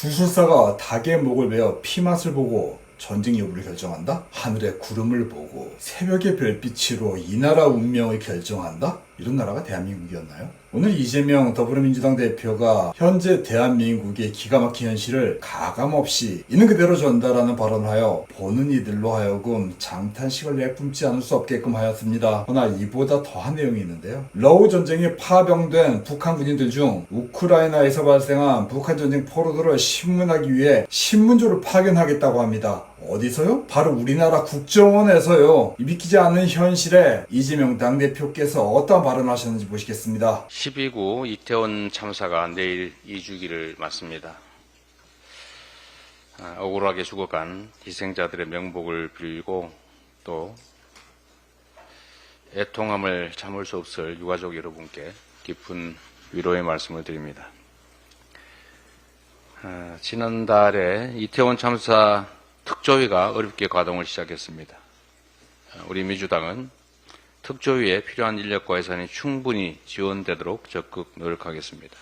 주술사가 닭의 목을 베어 피맛을 보고 전쟁 여부를 결정한다? 하늘의 구름을 보고 새벽의 별빛으로 이 나라 운명을 결정한다? 이런 나라가 대한민국이었나요? 오늘 이재명 더불어민주당 대표가 현재 대한민국의 기가 막힌 현실을 가감없이 있는 그대로 전달하는 발언을 하여 보는 이들로 하여금 장탄식을 내뿜지 않을 수 없게끔 하였습니다. 그러나 이보다 더한 내용이 있는데요. 러우 전쟁에 파병된 북한 군인들 중 우크라이나에서 발생한 북한 전쟁 포로들을 신문하기 위해 신문조를 파견하겠다고 합니다. 어디서요? 바로 우리나라 국정원에서요. 믿기지 않는 현실에 이재명 당대표께서 어떠한 발언을 하셨는지 보시겠습니다. 12구 이태원 참사가 내일 2주기를 맞습니다. 억울하게 죽어간 희생자들의 명복을 빌고 또 애통함을 참을 수 없을 유가족 여러분께 깊은 위로의 말씀을 드립니다. 지난달에 이태원 참사 특조위가 어렵게 가동을 시작했습니다. 우리 민주당은 특조위에 필요한 인력과 예산이 충분히 지원되도록 적극 노력하겠습니다.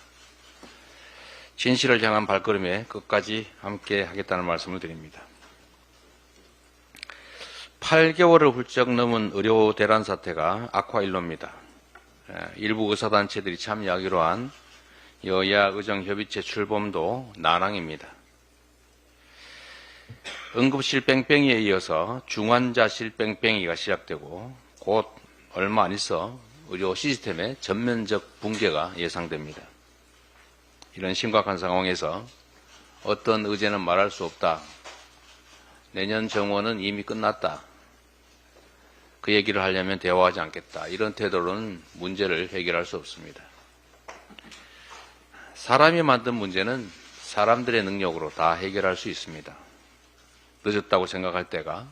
진실을 향한 발걸음에 끝까지 함께 하겠다는 말씀을 드립니다. 8개월을 훌쩍 넘은 의료 대란 사태가 악화일로입니다. 일부 의사단체들이 참여하기로 한 여야 의정협의체 출범도 난항입니다. 응급실 뺑뺑이에 이어서 중환자실 뺑뺑이가 시작되고 곧 얼마 안 있어 의료 시스템의 전면적 붕괴가 예상됩니다. 이런 심각한 상황에서 어떤 의제는 말할 수 없다. 내년 정원은 이미 끝났다. 그 얘기를 하려면 대화하지 않겠다. 이런 태도로는 문제를 해결할 수 없습니다. 사람이 만든 문제는 사람들의 능력으로 다 해결할 수 있습니다. 늦었다고 생각할 때가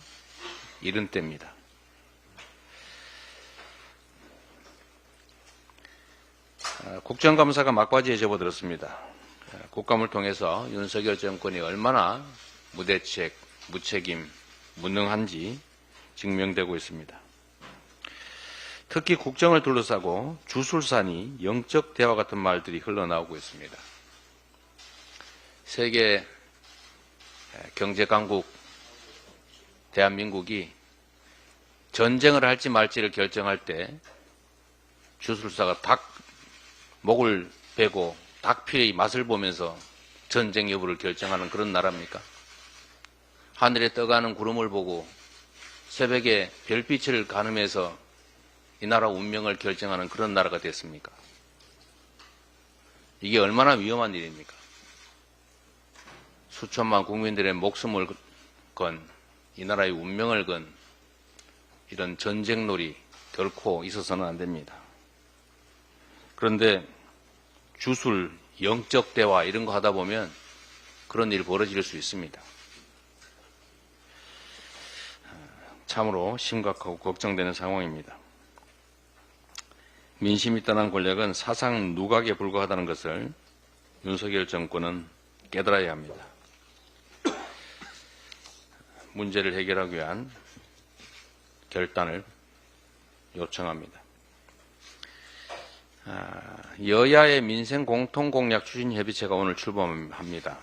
이른 때입니다. 국정감사가 막바지에 접어들었습니다. 국감을 통해서 윤석열 정권이 얼마나 무대책, 무책임, 무능한지 증명되고 있습니다. 특히 국정을 둘러싸고 주술사니 영적 대화 같은 말들이 흘러나오고 있습니다. 세계 경제강국 대한민국이 전쟁을 할지 말지를 결정할 때 주술사가 닭 목을 베고 닭피의 맛을 보면서 전쟁 여부를 결정하는 그런 나라입니까? 하늘에 떠가는 구름을 보고 새벽에 별빛을 가늠해서 이 나라 운명을 결정하는 그런 나라가 됐습니까? 이게 얼마나 위험한 일입니까? 수천만 국민들의 목숨을 건 이 나라의 운명을 건 이런 전쟁놀이 결코 있어서는 안 됩니다. 그런데 주술, 영적 대화 이런 거 하다 보면 그런 일이 벌어질 수 있습니다. 참으로 심각하고 걱정되는 상황입니다. 민심이 떠난 권력은 사상 누각에 불과하다는 것을 윤석열 정권은 깨달아야 합니다. 문제를 해결하기 위한 결단을 요청합니다. 여야의 민생 공통공약 추진협의체가 오늘 출범합니다.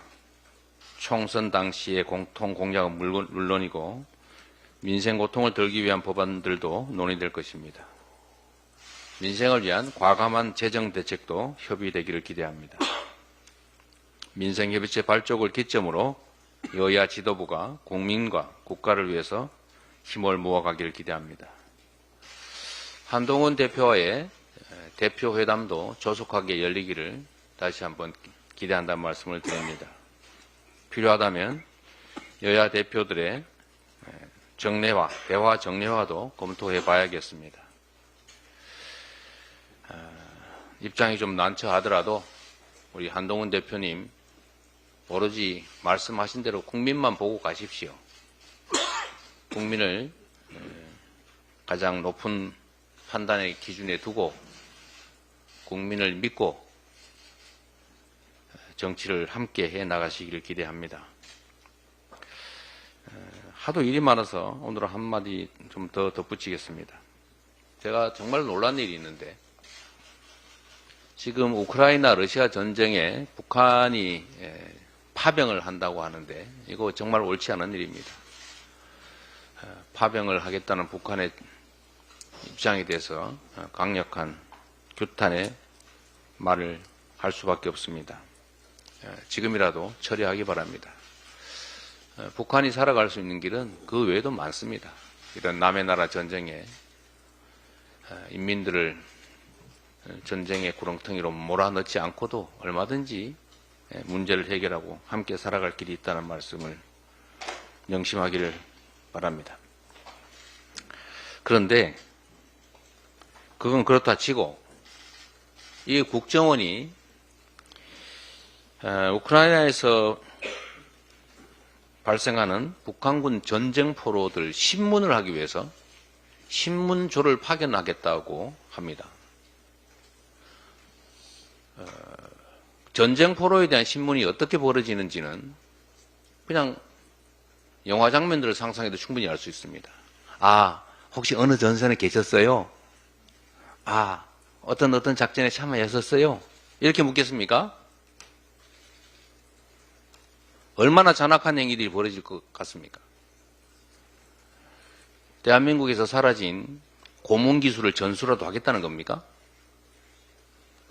총선 당시의 공통공약은 물론이고 민생 고통을 덜기 위한 법안들도 논의될 것입니다. 민생을 위한 과감한 재정 대책도 협의되기를 기대합니다. 민생협의체 발족을 기점으로 여야 지도부가 국민과 국가를 위해서 힘을 모아가기를 기대합니다. 한동훈 대표와의 대표회담도 조속하게 열리기를 다시 한번 기대한다는 말씀을 드립니다. 필요하다면 여야 대표들의 정례화, 대화 정례화도 검토해 봐야겠습니다. 입장이 좀 난처하더라도 우리 한동훈 대표님 오로지 말씀하신 대로 국민만 보고 가십시오. 국민을 가장 높은 판단의 기준에 두고 국민을 믿고 정치를 함께 해 나가시기를 기대합니다. 하도 일이 많아서 오늘은 한마디 좀 더 덧붙이겠습니다. 제가 정말 놀란 일이 있는데 지금 우크라이나 러시아 전쟁에 북한이 파병을 한다고 하는데 이거 정말 옳지 않은 일입니다. 파병을 하겠다는 북한의 입장에 대해서 강력한 규탄의 말을 할 수밖에 없습니다. 지금이라도 처리하기 바랍니다. 북한이 살아갈 수 있는 길은 그 외에도 많습니다. 이런 남의 나라 전쟁에 인민들을 전쟁의 구렁텅이로 몰아넣지 않고도 얼마든지 문제를 해결하고 함께 살아갈 길이 있다는 말씀을 명심하기를 바랍니다. 그런데 그건 그렇다 치고 이 국정원이 우크라이나에서 발생하는 북한군 전쟁포로들 신문을 하기 위해서 신문조를 파견하겠다고 합니다. 전쟁포로에 대한 신문이 어떻게 벌어지는지는 그냥 영화 장면들을 상상해도 충분히 알 수 있습니다. 아, 혹시 어느 전선에 계셨어요? 아, 어떤 작전에 참여하셨어요? 이렇게 묻겠습니까? 얼마나 잔악한 행위들이 벌어질 것 같습니까? 대한민국에서 사라진 고문기술을 전수라도 하겠다는 겁니까?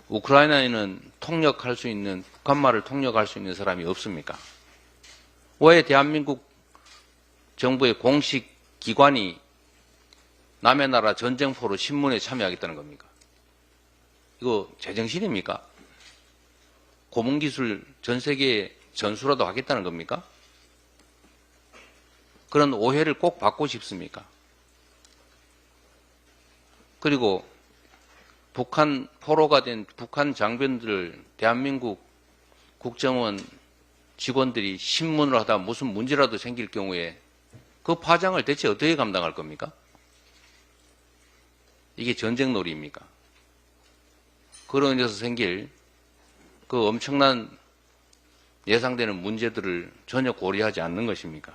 우크라이나에는 통역할 수 있는, 북한말을 통역할 수 있는 사람이 없습니까? 왜 대한민국 정부의 공식 기관이 남의 나라 전쟁포로 신문에 참여하겠다는 겁니까? 이거 제정신입니까? 고문기술 전 세계에 전수라도 하겠다는 겁니까? 그런 오해를 꼭 받고 싶습니까? 그리고 북한 포로가 된 북한 장병들을 대한민국 국정원 직원들이 신문을 하다 무슨 문제라도 생길 경우에 그 파장을 대체 어떻게 감당할 겁니까? 이게 전쟁놀이입니까? 그로 인해서 생길 그 엄청난 예상되는 문제들을 전혀 고려하지 않는 것입니까?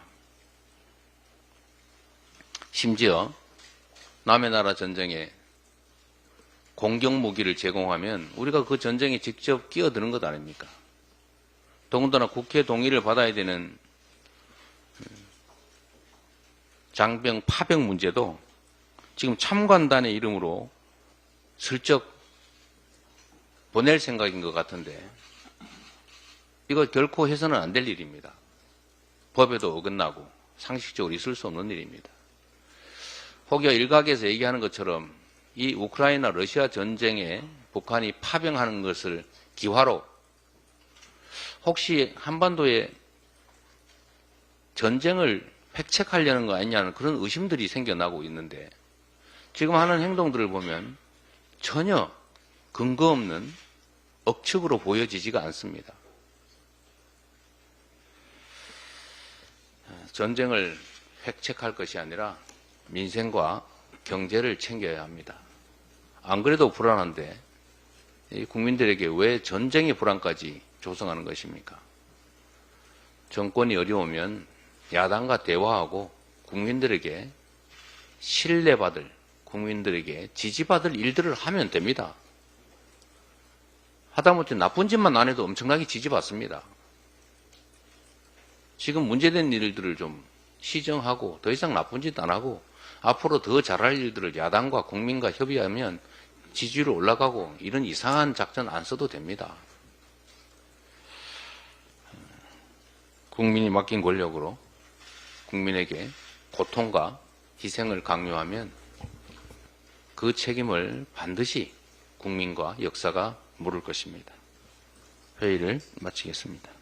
심지어 남의 나라 전쟁에 공격 무기를 제공하면 우리가 그 전쟁에 직접 끼어드는 것 아닙니까? 더군다나 국회 동의를 받아야 되는 장병 파병 문제도 지금 참관단의 이름으로 슬쩍 보낼 생각인 것 같은데 이거 결코 해서는 안 될 일입니다. 법에도 어긋나고 상식적으로 있을 수 없는 일입니다. 혹여 일각에서 얘기하는 것처럼 이 우크라이나 러시아 전쟁에 북한이 파병하는 것을 기화로 혹시 한반도에 전쟁을 획책하려는 거 아니냐는 그런 의심들이 생겨나고 있는데 지금 하는 행동들을 보면 전혀 근거 없는 억측으로 보여지지가 않습니다. 전쟁을 획책할 것이 아니라 민생과 경제를 챙겨야 합니다. 안 그래도 불안한데 이 국민들에게 왜 전쟁의 불안까지 조성하는 것입니까? 정권이 어려우면 야당과 대화하고 국민들에게 신뢰받을, 국민들에게 지지받을 일들을 하면 됩니다. 하다못해 나쁜 짓만 안 해도 엄청나게 지지받습니다. 지금 문제된 일들을 좀 시정하고 더 이상 나쁜 짓 안 하고 앞으로 더 잘할 일들을 야당과 국민과 협의하면 지지율 올라가고 이런 이상한 작전 안 써도 됩니다. 국민이 맡긴 권력으로 국민에게 고통과 희생을 강요하면 그 책임을 반드시 국민과 역사가 물을 것입니다. 회의를 마치겠습니다.